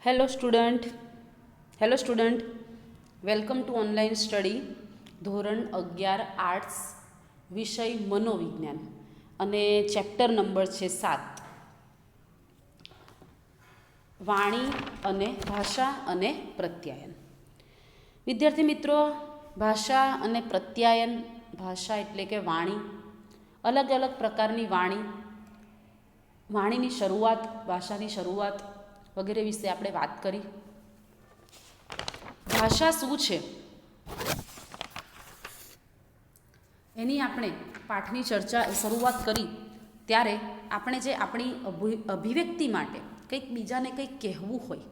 Hello student welcome to online study ધોરણ 11 arts વિષય મનોવિજ્ઞાન અને ચેપ્ટર નંબર છે 7 વાણી અને ભાષા અને પ્રત્યાયન. વિદ્યાર્થી મિત્રો, ભાષા અને પ્રત્યાયન, ભાષા એટલે કે વાણી, અલગ અલગ પ્રકારની વાણીની શરૂઆત, ભાષાની શરૂઆત વગેરે વિશે આપણે વાત કરી. ભાષા શું છે એની આપણે પાઠની શરૂઆત કરી ત્યારે આપણે જે આપણી અભિવ્યક્તિ માટે કંઈક બીજાને કંઈક કહેવું હોય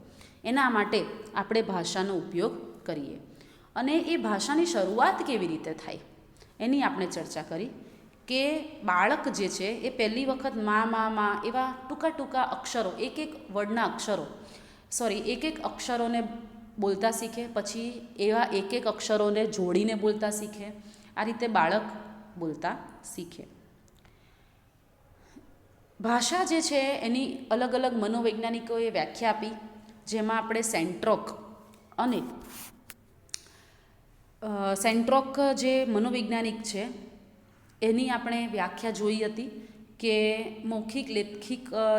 એના માટે આપણે ભાષાનો ઉપયોગ કરીએ અને એ ભાષાની શરૂઆત કેવી રીતે થાય એની આપણે ચર્ચા કરી કે બાળક જે છે એ પહેલી વખત મા એવા ટૂંકા અક્ષરો, એક અક્ષરોને બોલતા શીખે, પછી એવા એક અક્ષરોને જોડીને બોલતા શીખે. આ રીતે બાળક બોલતા શીખે. ભાષા જે છે એની અલગ અલગ મનોવૈજ્ઞાનિકોએ વ્યાખ્યા આપી, જેમાં આપણે સેન્ટ્રોક જે મનોવૈજ્ઞાનિક છે એની આપણે વ્યાખ્યા જોઈ હતી કે મૌખિક,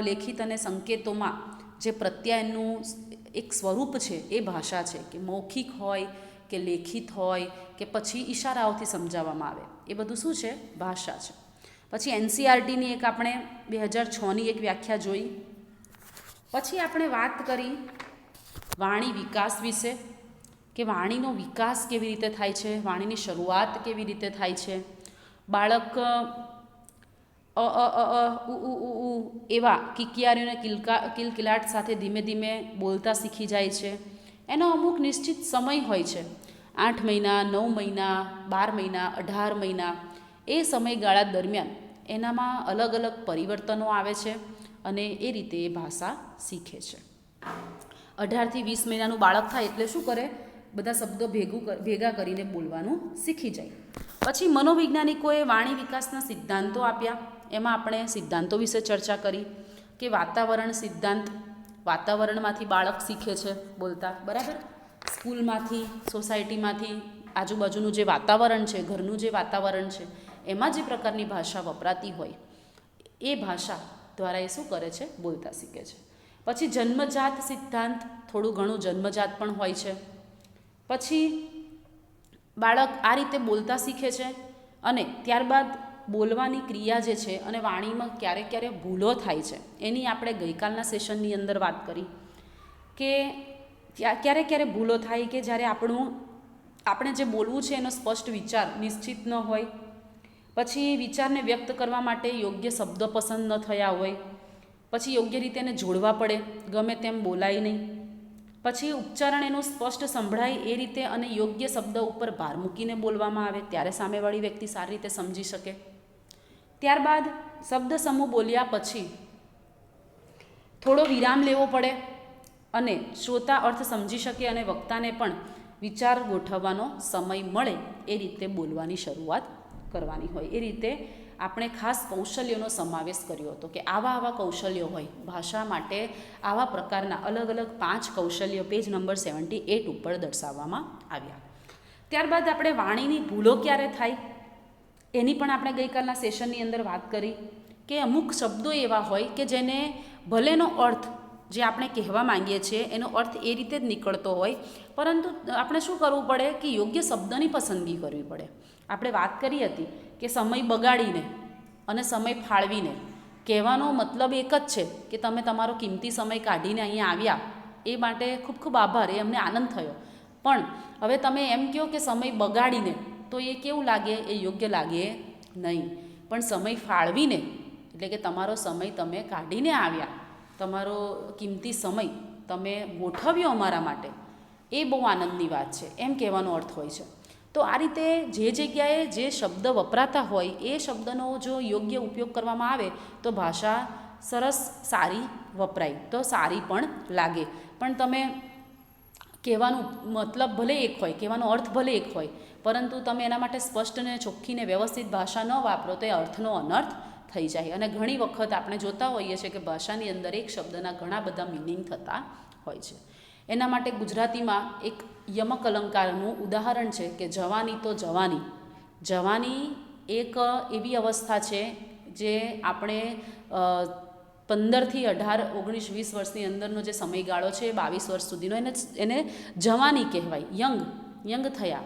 લેખિત અને સંકેતોમાં જે પ્રત્યાયનનું એક સ્વરૂપ છે એ ભાષા છે, કે મૌખિક હોય કે લેખિત હોય કે પછી ઈશારાઓથી સમજાવવામાં આવે, એ બધું શું છે? ભાષા છે. પછી NCERTની એક આપણે 2006ની એક વ્યાખ્યા જોઈ. પછી આપણે વાત કરી વાણી વિકાસ વિશે, કે વાણીનો વિકાસ કેવી રીતે થાય છે, વાણીની શરૂઆત કેવી રીતે થાય છે. બાળક એવા કિકિયારીઓને કિલકિલાટ સાથે ધીમે ધીમે બોલતા શીખી જાય છે. એનો અમુક નિશ્ચિત સમય હોય છે, 8 મહિના, 9 મહિના, 12 મહિના, 18 મહિના. એ સમયગાળા દરમિયાન એનામાં અલગ અલગ પરિવર્તનો આવે છે અને એ રીતે એ ભાષા શીખે છે. 18 થી 20 મહિનાનું બાળક થાય એટલે શું કરે? બધા શબ્દો ભેગા કરીને બોલવાનું શીખી જાય. પછી મનોવૈજ્ઞાનિકોએ વાણી વિકાસના સિદ્ધાંતો આપ્યા. એમાં આપણે સિદ્ધાંતો વિશે ચર્ચા કરી કે વાતાવરણ સિદ્ધાંત, વાતાવરણમાંથી બાળક શીખે છે બોલતા, બરાબર? સ્કૂલમાંથી, સોસાયટીમાંથી, આજુબાજુનું જે વાતાવરણ છે, ઘરનું જે વાતાવરણ છે, એમાં જે પ્રકારની ભાષા વપરાતી હોય એ ભાષા દ્વારા એ શું કરે છે? બોલતા શીખે છે. પછી જન્મજાત સિદ્ધાંત, થોડું ઘણું જન્મજાત પણ હોય છે. પછી બાળક આ રીતે બોલતા શીખે છે અને ત્યારબાદ બોલવાની ક્રિયા જે છે અને વાણીમાં ક્યારે ભૂલો થાય છે એની આપણે ગઈકાલના સેશનની અંદર વાત કરી કે ક્યારે ભૂલો થાય કે જ્યારે આપણે જે બોલવું છે એનો સ્પષ્ટ વિચાર નિશ્ચિત ન હોય, પછી વિચારને વ્યક્ત કરવા માટે યોગ્ય શબ્દ પસંદ ન થયા હોય, પછી યોગ્ય રીતે એને જોડવા પડે, ગમે તેમ બોલાય નહીં, પછી ઉચ્ચારણ એનું સ્પષ્ટ સંભળાય એ રીતે અને યોગ્ય શબ્દ ઉપર ભાર મૂકીને બોલવામાં આવે ત્યારે સામેવાળી વ્યક્તિ સારી રીતે સમજી શકે. ત્યારબાદ શબ્દ સમૂહ બોલ્યા પછી થોડો વિરામ લેવો પડે અને શ્રોતા અર્થ સમજી શકે અને વક્તાને પણ વિચાર ગોઠવવાનો સમય મળે એ રીતે બોલવાની શરૂઆત કરવાની હોય. એ રીતે આપણે ખાસ કૌશલ્યોનો સમાવેશ કર્યો હતો કે આવા કૌશલ્યો હોય ભાષા માટે. આવા પ્રકારના અલગ અલગ 5 કૌશલ્યો પેજ નંબર 78 ઉપર દર્શાવવામાં આવ્યા. ત્યારબાદ આપણે વાણીની ભૂલો ક્યારે થાય એની પણ આપણે ગઈકાલના સેશનની અંદર વાત કરી કે અમુક શબ્દો એવા હોય કે જેને ભલેનો અર્થ જે આપણે કહેવા માંગીએ છીએ એનો અર્થ એ રીતે જ નીકળતો હોય, પરંતુ આપણે શું કરવું પડે કે યોગ્ય શબ્દની પસંદગી કરવી પડે. આપણે વાત કરી હતી કે સમય બગાડીને અને સમય ફાળવીને, કહેવાનો મતલબ એક જ છે કે તમે તમારો કિંમતી સમય કાઢીને અહીંયા આવ્યા એ માટે ખૂબ ખૂબ આભાર, એ અમને આનંદ થયો. પણ હવે તમે એમ કહો કે સમય બગાડીને, તો એ કેવું લાગે? એ યોગ્ય લાગે નહીં. પણ સમય ફાળવીને એટલે કે તમારો સમય તમે કાઢીને આવ્યા, તમારો કિંમતી સમય તમે ગોઠવ્યો અમારા માટે, એ બહુ આનંદની વાત છે એમ કહેવાનો અર્થ હોય છે. તો આ રીતે જે જગ્યાએ જે શબ્દ વપરાતા હોય એ શબ્દનો જો યોગ્ય ઉપયોગ કરવામાં આવે તો ભાષા સરસ સારી વપરાય, તો સારી પણ લાગે. પણ તમે કહેવાનું મતલબ ભલે એક હોય, કહેવાનો અર્થ ભલે એક હોય, પરંતુ તમે એના માટે સ્પષ્ટ ને ચોખ્ખી ને વ્યવસ્થિત ભાષા ન વાપરો તો એ અર્થનો અનર્થ થઈ જાય. અને ઘણી વખત આપણે જોતા હોઈએ છીએ કે ભાષાની અંદર એક શબ્દના ઘણા બધા મિનિંગ થતા હોય છે. એના માટે ગુજરાતીમાં એક યમક અલંકારનું ઉદાહરણ છે કે જવાની તો જવાની. જવાની એક એવી અવસ્થા છે જે આપણે 15થી 18, 19, 20 વર્ષની અંદરનો જે સમયગાળો છે 22 વર્ષ સુધીનો એને જવાની કહેવાય. યંગ થયા,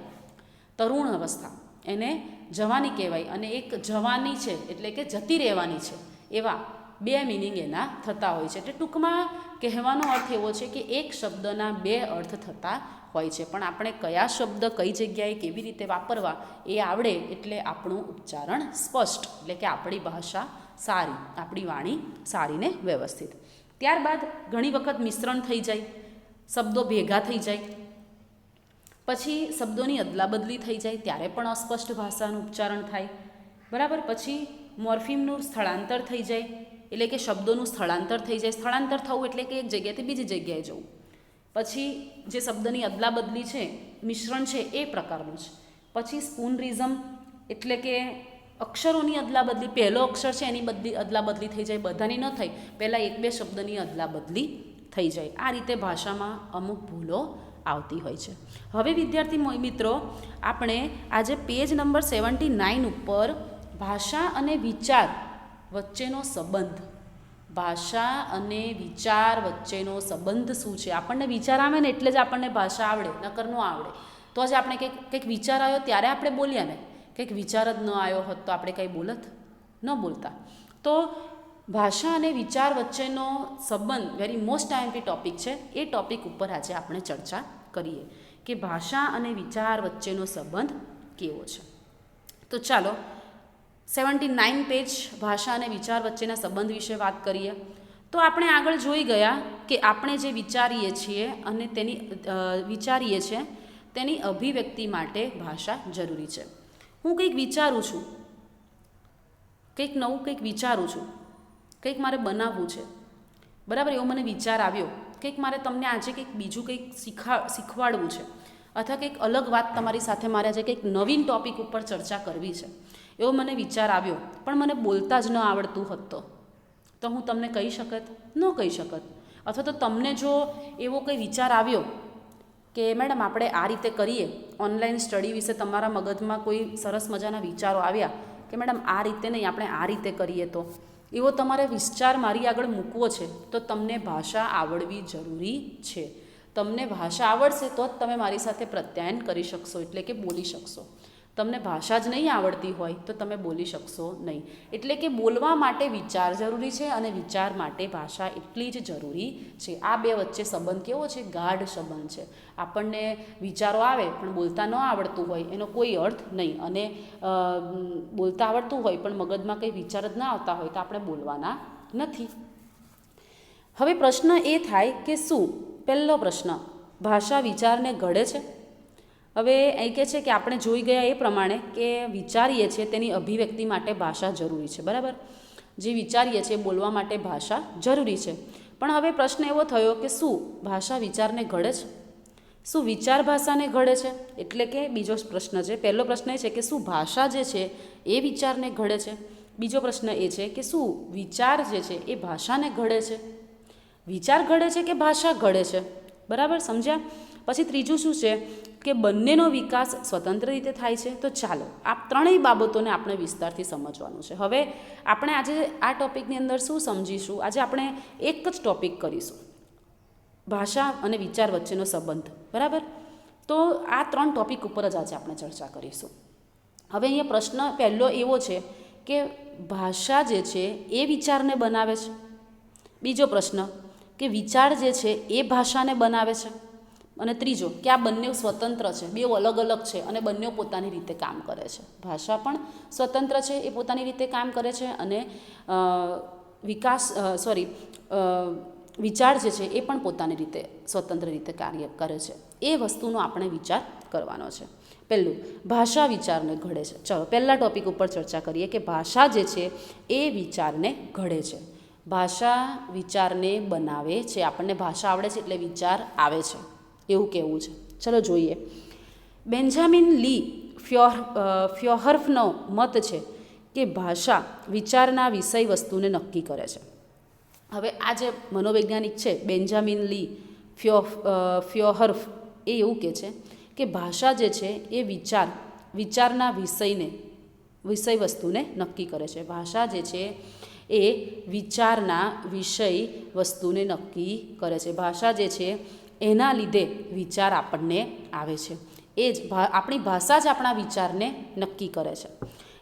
તરુણ અવસ્થા એને જવાની કહેવાય. અને એક જવાની છે એટલે કે જતી રહેવાની છે, એવા બે મિનિંગ એના થતા હોય છે. એટલે ટૂંકમાં કહેવાનો અર્થ એવો છે કે એક શબ્દના બે અર્થ થતા હોય છે, પણ આપણે કયા શબ્દ કઈ જગ્યાએ કેવી રીતે વાપરવા એ આવડે એટલે આપણું ઉચ્ચારણ સ્પષ્ટ, એટલે કે આપણી ભાષા સારી, આપણી વાણી સારી ને વ્યવસ્થિત. ત્યારબાદ ઘણી વખત મિશ્રણ થઈ જાય, શબ્દો ભેગા થઈ જાય, પછી શબ્દોની અદલાબદલી થઈ જાય, ત્યારે પણ અસ્પષ્ટ ભાષાનું ઉચ્ચારણ થાય. બરાબર. પછી મોર્ફિમનું સ્થળાંતર થઈ જાય, એટલે કે શબ્દોનું સ્થળાંતર થઈ જાય. સ્થળાંતર થવું એટલે કે એક જગ્યાએથી બીજી જગ્યાએ જવું. પછી જે શબ્દની અદલાબદલી છે, મિશ્રણ છે, એ પ્રકારનું છે. પછી સ્પૂનરિઝમ એટલે કે અક્ષરોની અદલાબદલી, પહેલો અક્ષર છે એની અદલાબદલી થઈ જાય, બધાની ન થઈ, પહેલાં 1-2 શબ્દની અદલાબદલી થઈ જાય. આ રીતે ભાષામાં અમુક ભૂલો આવતી હોય છે. હવે વિદ્યાર્થી મિત્રો, આપણે આજે પેજ નંબર 79 ઉપર ભાષા અને વિચાર વચ્ચેનો સંબંધ, ભાષા અને વિચાર વચ્ચેનો સંબંધ શું છે. આપણને વિચાર આવે ને એટલે જ આપણને ભાષા આવડે, નકર ન આવડે. તો જ આપણે કંઈક વિચાર આવ્યો ત્યારે આપણે બોલ્યા ને, કંઈક વિચાર જ ન આવ્યો હોત તો આપણે કંઈ બોલત, ન બોલતા. તો ભાષા અને વિચાર વચ્ચેનો સંબંધ વેરી મોસ્ટ આઈએમપી ટૉપિક છે. એ ટૉપિક ઉપર આજે આપણે ચર્ચા કરીએ કે ભાષા અને વિચાર વચ્ચેનો સંબંધ કેવો છે. તો ચાલો 79 પેજ ભાષા અને વિચાર વચ્ચેના સંબંધ વિશે વાત કરીએ. તો આપણે આગળ જોઈ ગયા કે આપણે જે વિચારીએ છીએ અને તેની અભિવ્યક્તિ માટે ભાષા જરૂરી છે. હું કંઈક વિચારું છું, કંઈક નવું કંઈક વિચારું છું, કંઈક મારે બનાવવું છે, બરાબર, એવો મને વિચાર આવ્યો, કંઈક મારે તમને આજે કંઈક બીજું કંઈક શીખવાડવું છે, અથવા કંઈક અલગ વાત તમારી સાથે મારે આજે કંઈક નવીન ટૉપિક ઉપર ચર્ચા કરવી છે, એવો મને વિચાર આવ્યો, પણ મને બોલતા જ ન આવડતું હોત તો હું તમને કહી શકત? ન કહી શકત. અથવા તો તમને જો એવો કંઈ વિચાર આવ્યો કે મેડમ આપણે આ રીતે કરીએ, ઓનલાઈન સ્ટડી વિશે તમારા મગજમાં કોઈ સરસ મજાના વિચારો આવ્યા કે મેડમ આ રીતે નહીં, આપણે આ રીતે કરીએ, તો એવો તમારે વિચાર મારી આગળ મૂકવો છે, તો તમને ભાષા આવડવી જરૂરી છે. તમને ભાષા આવડશે તો જ તમે મારી સાથે પ્રત્યાયન કરી શકશો, એટલે કે બોલી શકશો. તમને ભાષા જ નહીં આવડતી હોય તો તમે બોલી શકશો નહીં. એટલે કે બોલવા માટે વિચાર જરૂરી છે અને વિચાર માટે ભાષા એટલી જ જરૂરી છે. આ બે વચ્ચે સંબંધ કેવો છે? ગાઢ સંબંધ છે. આપણને વિચારો આવે પણ બોલતા ન આવડતું હોય એનો કોઈ અર્થ નહીં, અને બોલતા આવડતું હોય પણ મગજમાં કંઈ વિચાર જ ના આવતા હોય તો આપણે બોલવાના નથી. હવે પ્રશ્ન એ થાય કે શું, પહેલો પ્રશ્ન, ભાષા વિચારને ઘડે છે? હવે અહીં કહે છે કે આપણે જોઈ ગયા એ પ્રમાણે કે વિચારીએ છીએ તેની અભિવ્યક્તિ માટે ભાષા જરૂરી છે, બરાબર. જે વિચારીએ છીએ બોલવા માટે ભાષા જરૂરી છે. પણ હવે પ્રશ્ન એવો થયો કે શું ભાષા વિચારને ઘડે છે? શું વિચાર ભાષાને ઘડે છે? એટલે કે બીજો પ્રશ્ન છે. પહેલો પ્રશ્ન એ છે કે શું ભાષા જે છે એ વિચારને ઘડે છે? બીજો પ્રશ્ન એ છે કે શું વિચાર જે છે એ ભાષાને ઘડે છે? વિચાર ઘડે છે કે ભાષા ઘડે છે? બરાબર, સમજ્યા? પછી ત્રીજું શું છે કે બંનેનો વિકાસ સ્વતંત્ર રીતે થાય છે. તો ચાલો આ ત્રણેય બાબતોને આપણે વિસ્તારથી સમજવાનું છે. હવે આપણે આજે આ ટૉપિકની અંદર શું સમજીશું? આજે આપણે એક જ ટૉપિક કરીશું, ભાષા અને વિચાર વચ્ચેનો સંબંધ, બરાબર. તો આ 3 ટૉપિક ઉપર જ આજે આપણે ચર્ચા કરીશું. હવે અહીંયા પ્રશ્ન પહેલો એવો છે કે ભાષા જે છે એ વિચારને બનાવે છે. બીજો પ્રશ્ન કે વિચાર જે છે એ ભાષાને બનાવે છે. અને ત્રીજો કે આ બંને સ્વતંત્ર છે, બે અલગ અલગ છે અને બંને પોતાની રીતે કામ કરે છે. ભાષા પણ સ્વતંત્ર છે, એ પોતાની રીતે કામ કરે છે, અને વિચાર જે છે એ પણ પોતાની રીતે સ્વતંત્ર રીતે કાર્ય કરે છે. એ વસ્તુનો આપણે વિચાર કરવાનો છે. પહેલું, ભાષા વિચારને ઘડે છે. ચલો પહેલા ટૉપિક ઉપર ચર્ચા કરીએ કે ભાષા જે છે એ વિચારને ઘડે છે. ભાષા વિચારને બનાવે છે. આપણને ભાષા આવડે છે એટલે વિચાર આવે છે એવું કહેવું છે. ચલો જોઈએ. બેન્જામિન લી ફ્યોહર્ફનો મત છે કે ભાષા વિચારના વિષય વસ્તુને નક્કી કરે છે. હવે આ જે મનોવૈજ્ઞાનિક છે બેન્જામિન લી ફ્યોહર્ફ એ એવું કહે છે કે ભાષા જે છે એ વિચારના વિષય વસ્તુને નક્કી કરે છે. ભાષા જે છે એ વિચારના વિષય વસ્તુને નક્કી કરે છે. ભાષા જે છે એના લીધે વિચાર આપણને આવે છે. એ જ આપણી ભાષા જ આપણા વિચારને નક્કી કરે છે.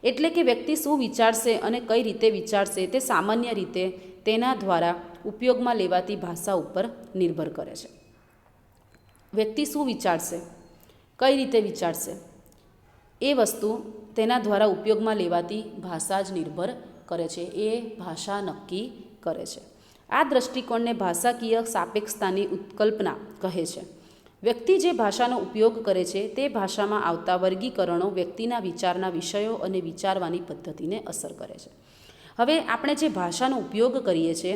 એટલે કે વ્યક્તિ શું વિચારશે અને કઈ રીતે વિચારશે તે સામાન્ય રીતે તેના દ્વારા ઉપયોગમાં લેવાતી ભાષા ઉપર નિર્ભર કરે છે. વ્યક્તિ શું વિચારશે, કઈ રીતે વિચારશે, એ વસ્તુ તેના દ્વારા ઉપયોગમાં લેવાતી ભાષા જ નિર્ભર કરે છે. એ ભાષા નક્કી કરે છે. આ દૃષ્ટિકોણને ભાષાકીય સાપેક્ષતાની ઉત્કલ્પના કહે છે. વ્યક્તિ જે ભાષાનો ઉપયોગ કરે છે તે ભાષામાં આવતા વર્ગીકરણો વ્યક્તિના વિચારના વિષયો અને વિચારવાની પદ્ધતિને અસર કરે છે. હવે આપણે જે ભાષાનો ઉપયોગ કરીએ છીએ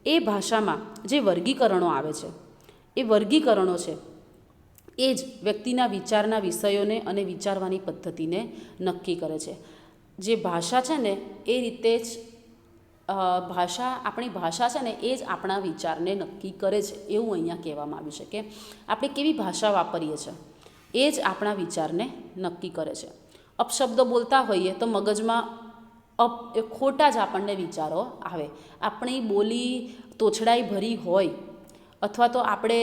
એ ભાષામાં જે વર્ગીકરણો આવે છે એ વર્ગીકરણો છે એ જ વ્યક્તિના વિચારના વિષયોને અને વિચારવાની પદ્ધતિને નક્કી કરે છે. જે ભાષા છે ને એ રીતે જ આપણી ભાષા છે ને એ જ આપણા વિચારને નક્કી કરે છે એવું અહીંયા કહેવામાં આવ્યું છે કે આપણે કેવી ભાષા વાપરીએ છીએ એ જ આપણા વિચારને નક્કી કરે છે. અપશબ્દો બોલતા હોઈએ તો મગજમાં ખોટા જ આપણને વિચારો આવે. આપણી બોલી તોછડાઈ ભરી હોય અથવા તો આપણે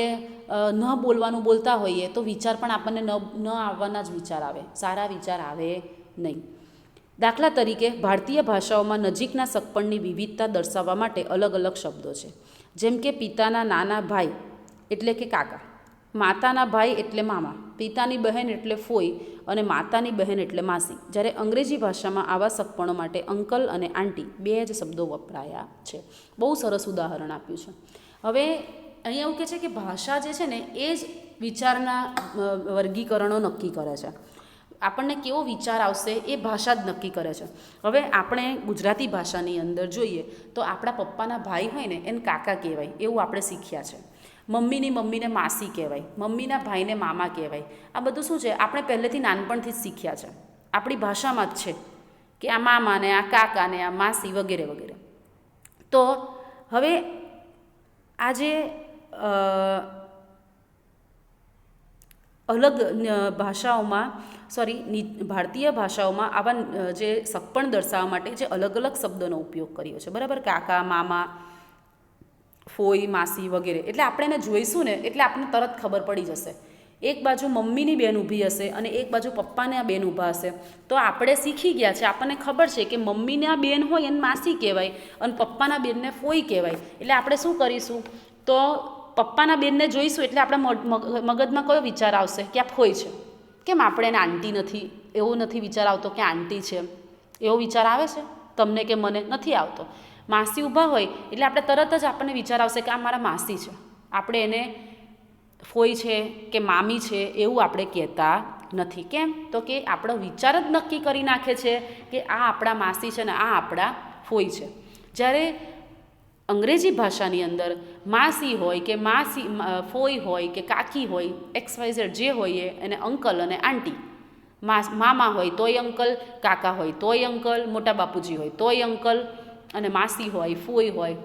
ન બોલવાનું બોલતા હોઈએ તો વિચાર પણ આપણને ન આવવાના જ વિચાર આવે, સારા વિચાર આવે નહીં. દાખલા તરીકે ભારતીય ભાષાઓમાં નજીકના સગપણની વિવિધતા દર્શાવવા માટે અલગ અલગ શબ્દો છે. જેમ કે પિતાના નાના ભાઈ એટલે કે કાકા, માતાના ભાઈ એટલે મામા, પિતાની બહેન એટલે ફોઈ અને માતાની બહેન એટલે માસી. જ્યારે અંગ્રેજી ભાષામાં આવા સગપણો માટે અંકલ અને આંટી બે જ શબ્દો વપરાયા છે. બહુ સરસ ઉદાહરણ આપ્યું છે. હવે અહીંયા એવું કહે છે કે ભાષા જે છે ને એ જ વિચારના વર્ગીકરણો નક્કી કરે છે. આપણને કેવો વિચાર આવશે એ ભાષા જ નક્કી કરે છે. હવે આપણે ગુજરાતી ભાષાની અંદર જોઈએ તો આપણા પપ્પાના ભાઈ હોય ને એને કાકા કહેવાય એવું આપણે શીખ્યા છે. મમ્મીને માસી કહેવાય, મમ્મીના ભાઈને મામા કહેવાય. આ બધું શું છે આપણે પહેલેથી નાનપણથી જ શીખ્યા છે. આપણી ભાષામાં જ છે કે આ મામાને, આ કાકાને, આ માસી વગેરે વગેરે. તો હવે આ જે અલગ ભાષાઓમાં ભારતીય ભાષાઓમાં આવા જે સગપણ દર્શાવવા માટે જે અલગ અલગ શબ્દોનો ઉપયોગ કર્યો છે, બરાબર. કાકા, મામા, ફોઈ, માસી વગેરે. એટલે આપણે એને જોઈશું ને એટલે આપણને તરત ખબર પડી જશે. એક બાજુ મમ્મીની બેન ઊભી હશે અને એક બાજુ પપ્પાના બેન ઊભા હશે તો આપણે શીખી ગયા છે, આપણને ખબર છે કે મમ્મીના બેન હોય એને માસી કહેવાય અને પપ્પાના બેનને ફોઈ કહેવાય. એટલે આપણે શું કરીશું તો પપ્પાના બેનને જોઈશું એટલે આપણા મગજમાં કયો વિચાર આવશે કે આ ફોઈ છે. કેમ આપણે એને આંટી નથી, એવો નથી વિચાર આવતો કે આંટી છે, એવો વિચાર આવે છે તમને કે મને? નથી આવતો. માસી ઊભા હોય એટલે આપણે તરત જ આપણને વિચાર આવશે કે આ મારા માસી છે. આપણે એને ફોઈ છે કે મામી છે એવું આપણે કહેતા નથી. કેમ? તો કે આપણો વિચાર જ નક્કી કરી નાખે છે કે આ આપણા માસી છે ને આ આપણા ફોઈ છે. જ્યારે અંગ્રેજી ભાષાની અંદર માસી હોય કે ફોઈ હોય કે કાકી હોય, XYZ જે હોય એને અંકલ અને આંટી. મામા હોય તોય અંકલ, કાકા હોય તોય અંકલ, મોટા બાપુજી હોય તોય અંકલ, અને માસી હોય, ફોઈ હોય,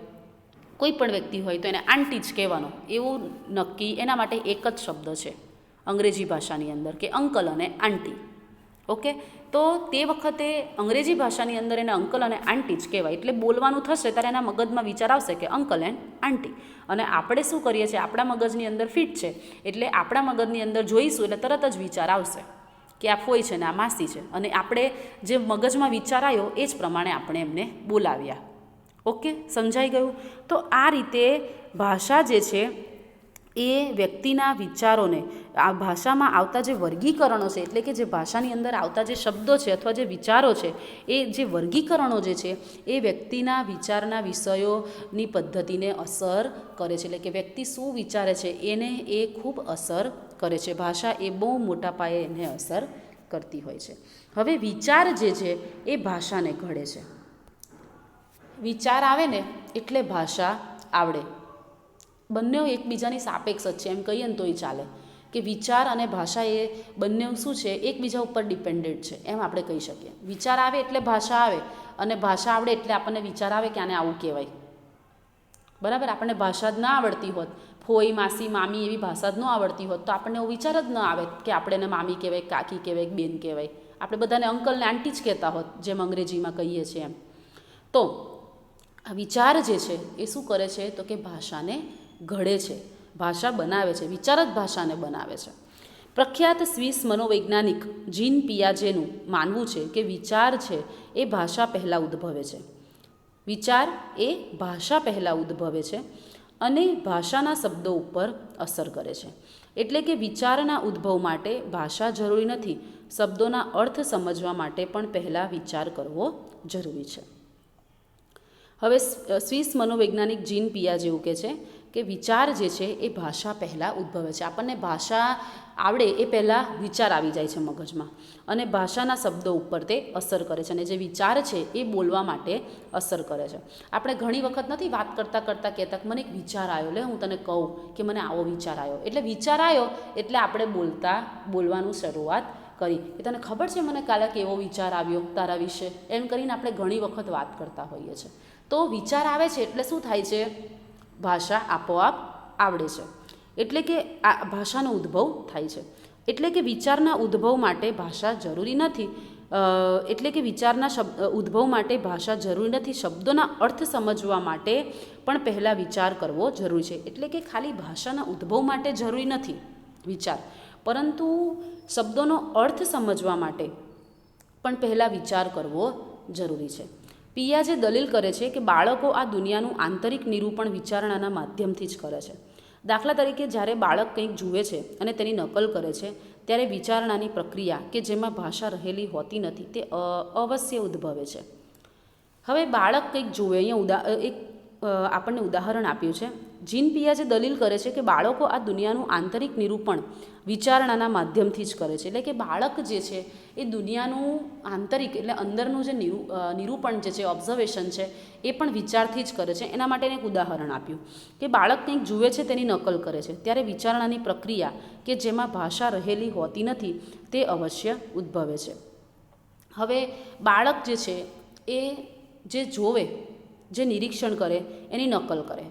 કોઈ પણ વ્યક્તિ હોય તો એને આંટી જ કહેવાનો એવું નક્કી. એના માટે એક જ શબ્દ છે અંગ્રેજી ભાષાની અંદર કે અંકલ અને આંટી. ઓકે, તો તે વખતે અંગ્રેજી ભાષાની અંદર એને અંકલ અને આંટી જ કહેવાય. એટલે બોલવાનું થશે ત્યારે એના મગજમાં વિચાર આવશે કે અંકલ એન્ડ આંટી. અને આપણે શું કરીએ છીએ, આપણા મગજની અંદર ફિટ છે એટલે આપણા મગજની અંદર જોઈશું એટલે તરત જ વિચાર આવશે કે આ ફોઈ છે ને આ માસી છે. અને આપણે જે મગજમાં વિચાર આવ્યો એ જ પ્રમાણે આપણે એમને બોલાવ્યા. ઓકે, સમજાઈ ગયું? તો આ રીતે ભાષા જે છે એ વ્યક્તિના વિચારોને, આ ભાષામાં આવતા જે વર્ગીકરણો છે એટલે કે જે ભાષાની અંદર આવતા જે શબ્દો છે અથવા જે વિચારો છે એ જે વર્ગીકરણો જે છે એ વ્યક્તિના વિચારના વિષયોની પદ્ધતિને અસર કરે છે. એટલે કે વ્યક્તિ શું વિચારે છે એને એ ખૂબ અસર કરે છે. ભાષા એ બહુ મોટા પાયે એને અસર કરતી હોય છે. હવે વિચાર જે છે એ ભાષાને ઘડે છે. વિચાર આવે ને એટલે ભાષા આવડે. બંને એકબીજાની સાપેક્ષ જ છે એમ કહીએ ને તોય ચાલે કે વિચાર અને ભાષા એ બંને શું છે એકબીજા ઉપર ડિપેન્ડન્ટ છે એમ આપણે કહી શકીએ. વિચાર આવે એટલે ભાષા આવે અને ભાષા આવડે એટલે આપણને વિચાર આવે કે આને આવું કહેવાય. બરાબર, આપણને ભાષા જ ના આવડતી હોત ફોઈ માસી મામી એવી ભાષા જ ન આવડતી હોત તો આપણને એવો વિચાર જ ન આવે કે આપણે એને મામી કહેવાય, કાકી કહેવાય, બેન કહેવાય. આપણે બધાને અંકલ ને આંટી જ કહેતા હોત, જેમ અંગ્રેજીમાં કહીએ છીએ એમ. તો આ વિચાર જે છે એ શું કરે છે તો કે ભાષાને ઘડે છે, ભાષા બનાવે છે. વિચાર જ ભાષાને બનાવે છે. પ્રખ્યાત સ્વિસ મનોવૈજ્ઞાનિક જીન પિયાજેનું માનવું છે કે વિચાર છે એ ભાષા પહેલાં ઉદ્ભવે છે. વિચાર એ ભાષા પહેલાં ઉદ્ભવે છે અને ભાષાના શબ્દો ઉપર અસર કરે છે. એટલે કે વિચારના ઉદ્ભવ માટે ભાષા જરૂરી નથી, શબ્દોના અર્થ સમજવા માટે પણ પહેલાં વિચાર કરવો જરૂરી છે. હવે સ્વિસ મનોવૈજ્ઞાનિક જીન પિયાજે એવું કહે છે કે વિચાર જે છે એ ભાષા પહેલાં ઉદ્ભવે છે. આપણને ભાષા આવડે એ પહેલાં વિચાર આવી જાય છે મગજમાં અને ભાષાના શબ્દો ઉપર તે અસર કરે છે અને જે વિચાર છે એ બોલવા માટે અસર કરે છે. આપણે ઘણી વખત નથી વાત કરતાં કરતાં કહેતા કે મને એક વિચાર આવ્યો, લે હું તને કહું કે મને આવો વિચાર આવ્યો. એટલે વિચાર આવ્યો એટલે આપણે બોલવાનું શરૂઆત કરી કે તને ખબર છે મને કાલે કેવો વિચાર આવ્યો તારા વિશે, એમ કરીને આપણે ઘણી વખત વાત કરતા હોઈએ છીએ. તો વિચાર આવે છે એટલે શું થાય છે, ભાષા આપોઆપ આવડે છે. એટલે કે આ ભાષાનો ઉદ્ભવ થાય છે. એટલે કે વિચારના ઉદ્ભવ માટે ભાષા જરૂરી નથી. ઉદ્ભવ માટે ભાષા જરૂરી નથી. શબ્દોના અર્થ સમજવા માટે પણ પહેલાં વિચાર કરવો જરૂરી છે. એટલે કે ખાલી ભાષાના ઉદ્ભવ માટે જરૂરી નથી વિચાર, પરંતુ શબ્દોનો અર્થ સમજવા માટે પણ પહેલાં વિચાર કરવો જરૂરી છે. પિયાજે દલીલ કરે છે કે બાળકો આ દુનિયાનું આંતરિક નિરૂપણ વિચારણાના માધ્યમથી જ કરે છે. દાખલા તરીકે જ્યારે બાળક કંઈક જુએ છે અને તેની નકલ કરે છે ત્યારે વિચારણાની પ્રક્રિયા કે જેમાં ભાષા રહેલી હોતી નથી તે અવશ્ય ઉદ્ભવે છે. હવે બાળક કંઈક જુએ, અહીંયા આપણને ઉદાહરણ આપ્યું છે. જીન પિયાજે દલીલ કરે છે કે બાળકો આ દુનિયાનું આંતરિક નિરૂપણ વિચારણાના માધ્યમથી જ કરે છે. એટલે કે બાળક જે છે એ દુનિયાનું આંતરિક એટલે અંદરનું જે નિરૂપણ જે છે, ઓબ્ઝર્વેશન છે, એ પણ વિચારથી જ કરે છે. એના માટે એક ઉદાહરણ આપ્યું કે બાળક કંઈક જુએ છે તેની નકલ કરે છે ત્યારે વિચારણાની પ્રક્રિયા કે જેમાં ભાષા રહેલી હોતી નથી તે અવશ્ય ઉદ્ભવે છે. હવે બાળક જે છે એ જે જોવે, જે નિરીક્ષણ કરે એની નકલ કરે.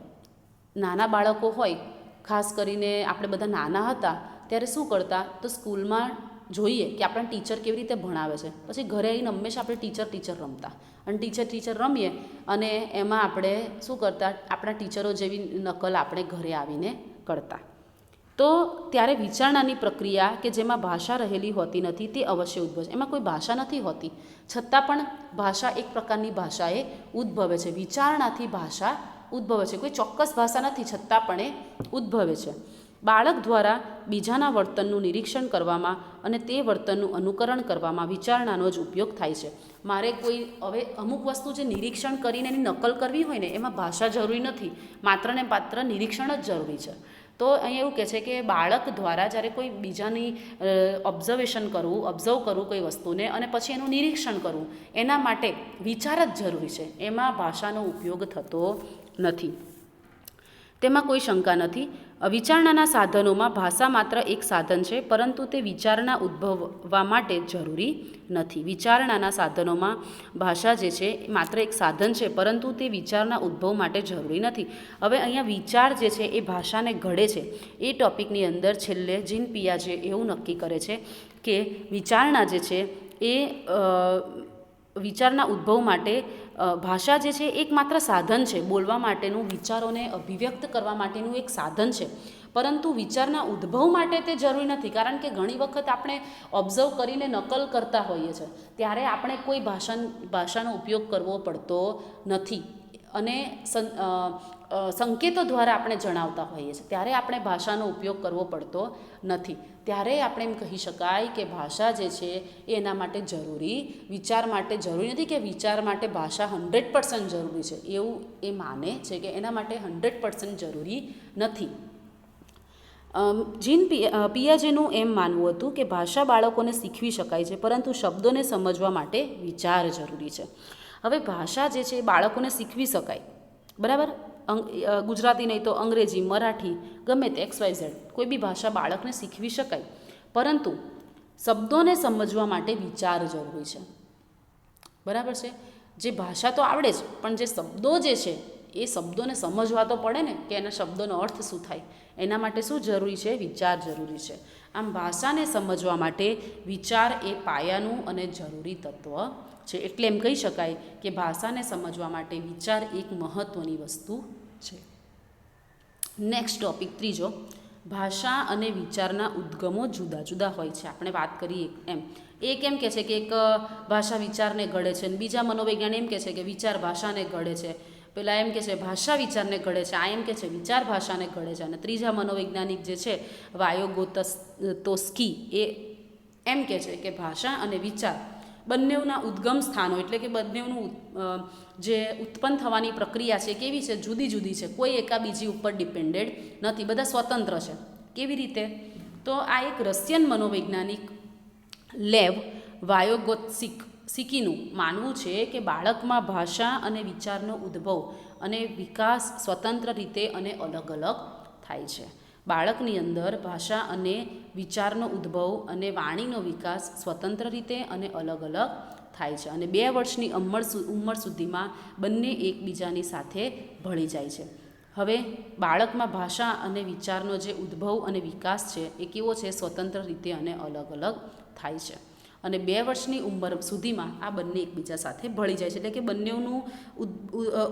નાના બાળકો હોય, ખાસ કરીને આપણે બધા નાના હતા ત્યારે શું કરતા, તો સ્કૂલમાં જોઈએ કે આપણા ટીચર કેવી રીતે ભણાવે છે, પછી ઘરે આવીને હંમેશા આપણે ટીચર રમતા અને ટીચર રમીએ અને એમાં આપણે શું કરતા, આપણા ટીચરો જેવી નકલ આપણે ઘરે આવીને કરતા. તો ત્યારે વિચારણાની પ્રક્રિયા કે જેમાં ભાષા રહેલી હોતી નથી તે અવશ્ય ઉદ્ભવે છે. એમાં કોઈ ભાષા નથી હોતી છતાં પણ ભાષા એક પ્રકારની ભાષા એ ઉદ્ભવે છે. વિચારણાથી ભાષા ઉદ્ભવે છે. કોઈ ચોક્કસ ભાષા નથી છતાં પણ એ ઉદ્ભવે છે. બાળક દ્વારા બીજાના વર્તનનું નિરીક્ષણ કરવામાં અને તે વર્તનનું અનુકરણ કરવામાં વિચારણાનો જ ઉપયોગ થાય છે. મારે કોઈ હવે અમુક વસ્તુ જે નિરીક્ષણ કરીને એની નકલ કરવી હોય ને એમાં ભાષા જરૂરી નથી, માત્ર ને માત્ર નિરીક્ષણ જ જરૂરી છે. તો અહીંયા એવું કહે છે કે બાળક દ્વારા જ્યારે કોઈ બીજાની ઓબ્ઝર્વ કરવું કોઈ વસ્તુને અને પછી એનું નિરીક્ષણ કરવું, એના માટે વિચાર જ જરૂરી છે. એમાં ભાષાનો ઉપયોગ થતો નથી, તેમાં કોઈ શંકા નથી. વિચારણાના સાધનોમાં ભાષા માત્ર એક સાધન છે, પરંતુ તે વિચારના ઉદ્ભવવા માટે જરૂરી નથી. વિચારણાના સાધનોમાં ભાષા જે છે માત્ર એક સાધન છે, પરંતુ તે વિચારના ઉદ્ભવ માટે જરૂરી નથી. હવે અહીંયા વિચાર જે છે એ ભાષાને ઘડે છે. એ ટૉપિકની અંદર છેલ્લે જીન પિયાજે એવું નક્કી કરે છે કે વિચારણા જે છે એ વિચારના ઉદ્ભવ માટે ભાષા જે છે એક માત્ર સાધન છે, બોલવા માટેનું, વિચારોને અભિવ્યક્ત કરવા માટેનું એક સાધન છે, પરંતુ વિચારના ઉદ્ભવ માટે તે જરૂરી નથી. કારણ કે ઘણી વખત આપણે ઓબ્ઝર્વ કરીને નકલ કરતા હોઈએ છીએ ત્યારે આપણે કોઈ ભાષાનો ઉપયોગ કરવો પડતો નથી અને સંકેતો દ્વારા આપણે જણાવતા હોઈએ છીએ ત્યારે આપણે ભાષાનો ઉપયોગ કરવો પડતો નથી. ત્યારે આપણે એમ કહી શકાય કે ભાષા જે છે એ એના માટે જરૂરી, વિચાર માટે જરૂરી નથી કે વિચાર માટે ભાષા 100% જરૂરી છે એવું એ માને છે કે એના માટે 100% જરૂરી નથી. જીન પિયાજેનું એમ માનવું હતું કે ભાષા બાળકોને શીખવી શકાય છે, પરંતુ શબ્દોને સમજવા માટે વિચાર જરૂરી છે. હવે ભાષા જે છે એ બાળકોને શીખવી શકાય, બરાબર. ગુજરાતી નહીં તો અંગ્રેજી, મરાઠી, ગમે તે XYZ કોઈ બી ભાષા બાળકને શીખવી શકાય, પરંતુ શબ્દોને સમજવા માટે વિચાર જરૂરી છે, બરાબર છે. જે ભાષા તો આવડે જ, પણ જે શબ્દો જે છે એ શબ્દોને સમજવા તો પડે ને કે એના શબ્દોનો અર્થ શું થાય. એના માટે શું જરૂરી છે? વિચાર જરૂરી છે. આમ ભાષાને સમજવા માટે વિચાર એ પાયાનું અને જરૂરી તત્વ છે. એટલે એમ કહી શકાય કે ભાષાને સમજવા માટે વિચાર એક મહત્ત્વની વસ્તુ છે. નેક્સ્ટ ટોપિક ત્રીજો, ભાષા અને વિચારના ઉદ્ગમો જુદા જુદા હોય છે. આપણે વાત કરીએ એમ, એ કેમ કહે છે કે એક ભાષા વિચારને ઘડે છે, અને બીજા મનોવૈજ્ઞાનિક એમ કહે છે કે વિચાર ભાષાને ઘડે છે. પેલા એમ કહે છે ભાષા વિચારને ઘડે છે, આ એમ કહે છે વિચાર ભાષાને ઘડે છે. અને ત્રીજા મનોવૈજ્ઞાનિક જે છે વાયોગોત્સ્કી, એ એમ કહે છે કે ભાષા અને વિચાર બંનેના ઉદ્ગમ સ્થાનો, એટલે કે બંનેનું જે ઉત્પન્ન થવાની પ્રક્રિયા છે કેવી છે? જુદી જુદી છે. કોઈ એકાબીજી ઉપર ડિપેન્ડેડ નથી, બધા સ્વતંત્ર છે. કેવી રીતે? તો આ એક રશિયન મનોવૈજ્ઞાનિક લેવ વાયોગોત્સ્કીનું માનવું છે કે બાળકમાં ભાષા અને વિચારનો ઉદ્ભવ અને વિકાસ સ્વતંત્ર રીતે અને અલગ અલગ થાય છે. બાળકની અંદર ભાષા અને વિચારનો ઉદ્ભવ અને વાણીનો વિકાસ સ્વતંત્ર રીતે અને અલગ અલગ થાય છે. અને 2 વર્ષની ઉંમર સુધીમાં બંને એકબીજાની સાથે ભળી જાય છે. હવે બાળકમાં ભાષા અને વિચારનો જે ઉદ્ભવ અને વિકાસ છે એ કેવો છે? સ્વતંત્ર રીતે અને અલગ અલગ થાય છે. અને 2 વર્ષની ઉંમર સુધીમાં આ બંને એકબીજા સાથે ભળી જાય છે. એટલે કે બંનેનું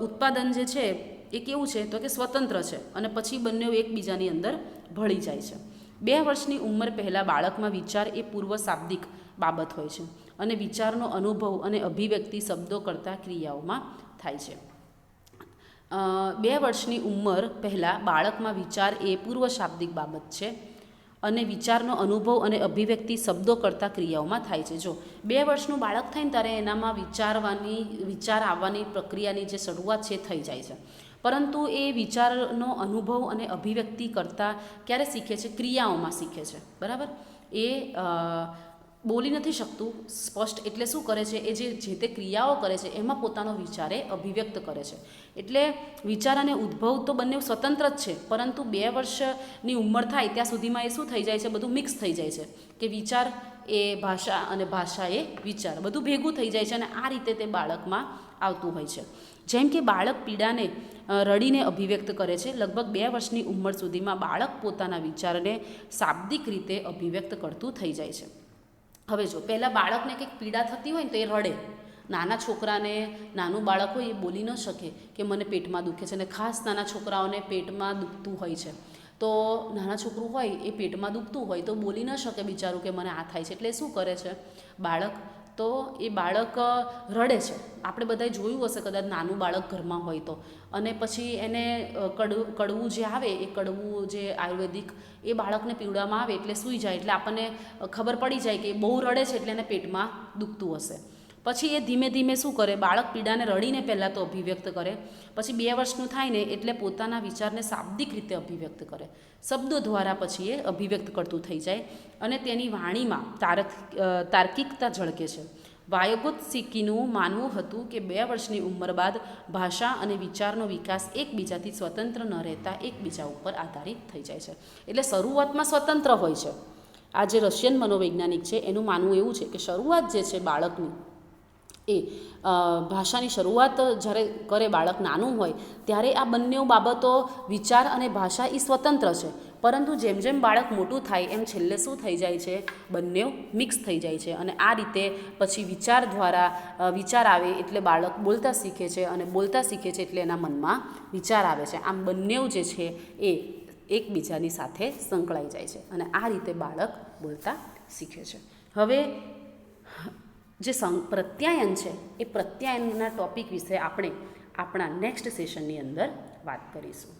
ઉત્પાદન જે છે એ કેવું છે? તો કે સ્વતંત્ર છે. અને પછી બંને એકબીજાની અંદર ભળી જાય છે. 2 વર્ષની ઉંમર પહેલાં બાળકમાં વિચાર એ પૂર્વ શાબ્દિક બાબત હોય છે, અને વિચારનો અનુભવ અને અભિવ્યક્તિ શબ્દો કરતાં ક્રિયાઓમાં થાય છે. 2 વર્ષની ઉંમર પહેલાં બાળકમાં વિચાર એ પૂર્વ શાબ્દિક બાબત છે, અને વિચારનો અનુભવ અને અભિવ્યક્તિ શબ્દો કરતાં ક્રિયાઓમાં થાય છે. જો 2 વર્ષનું બાળક થાય ને ત્યારે એનામાં વિચાર આવવાની પ્રક્રિયાની જે શરૂઆત છે થઈ જાય છે. પરંતુ એ વિચારનો અનુભવ અને અભિવ્યક્તિ કરતાં ક્યારે શીખે છે? ક્રિયાઓમાં શીખે છે. બરાબર? એ બોલી નથી શકતું સ્પષ્ટ, એટલે શું કરે છે? એ જે તે ક્રિયાઓ કરે છે એમાં પોતાનો વિચારે અભિવ્યક્ત કરે છે. એટલે વિચાર અને ઉદ્ભવ તો બંને સ્વતંત્ર જ છે, પરંતુ 2 વર્ષની ઉંમર થાય ત્યાં સુધીમાં એ શું થઈ જાય છે? બધું મિક્સ થઈ જાય છે કે વિચાર એ ભાષા અને ભાષા એ વિચાર, બધું ભેગું થઈ જાય છે. અને આ રીતે તે બાળકમાં આવતું હોય છે. જેમ કે બાળક પીડાને રડીને અભિવ્યક્ત કરે છે. લગભગ 2 વર્ષની ઉંમર સુધીમાં બાળક પોતાના વિચારને શાબ્દિક રીતે અભિવ્યક્ત કરતું થઈ જાય છે. હવે જો પહેલાં બાળકને કંઈક પીડા થતી હોય ને તો એ રડે. નાના છોકરાને, નાનું બાળક હોય એ બોલી ન શકે કે મને પેટમાં દુખે છે. અને ખાસ નાના છોકરાઓને પેટમાં દુખતું હોય છે. તો નાના છોકરું હોય એ પેટમાં દુખતું હોય તો બોલી ન શકે બિચારું કે મને આ થાય છે. એટલે શું કરે છે બાળક? તો એ બાળક રડે છે. આપણે બધાએ જોયું હશે કદાચ નાનું બાળક ઘરમાં હોય તો. અને પછી એને કડવું જે આવે, એ કડવું જે આયુર્વેદિક એ બાળકને પીવડાવવામાં આવે એટલે સૂઈ જાય. એટલે આપણને ખબર પડી જાય કે બહુ રડે છે એટલે એને પેટમાં દુખતું હશે. પછી એ ધીમે ધીમે શું કરે? બાળક પીડાને રડીને પહેલાં તો અભિવ્યક્ત કરે. પછી 2 વર્ષનું થાય ને એટલે પોતાના વિચારને શાબ્દિક રીતે અભિવ્યક્ત કરે. શબ્દો દ્વારા પછી એ અભિવ્યક્ત કરતું થઈ જાય અને તેની વાણીમાં તાર્કિકતા ઝળકે છે. વાયોગોત્સ્કીનું માનવું હતું કે 2 વર્ષની ઉંમર બાદ ભાષા અને વિચારનો વિકાસ એકબીજાથી સ્વતંત્ર ન રહેતા એકબીજા ઉપર આધારિત થઈ જાય છે. એટલે શરૂઆતમાં સ્વતંત્ર હોય છે. આ જે રશિયન મનોવૈજ્ઞાનિક છે એનું માનવું એવું છે કે શરૂઆત જે છે બાળકની, એ ભાષાની શરૂઆત જ્યારે કરે બાળક નાનું હોય ત્યારે આ બંને બાબતો, વિચાર અને ભાષા એ સ્વતંત્ર છે. પરંતુ જેમ જેમ બાળક મોટું થાય એમ છેલ્લે શું થઈ જાય છે? બંને મિક્સ થઈ જાય છે. અને આ રીતે પછી વિચાર દ્વારા વિચાર આવે એટલે બાળક બોલતા શીખે છે, અને બોલતા શીખે છે એટલે એના મનમાં વિચાર આવે છે. આમ બંને જે છે એ એકબીજાની સાથે સંકળાઈ જાય છે, અને આ રીતે બાળક બોલતા શીખે છે. હવે જે પ્રત્યાયન છે એ પ્રત્યાયનના ટૉપિક વિશે આપણે આપણા નેક્સ્ટ સેશનની અંદર વાત કરીશું.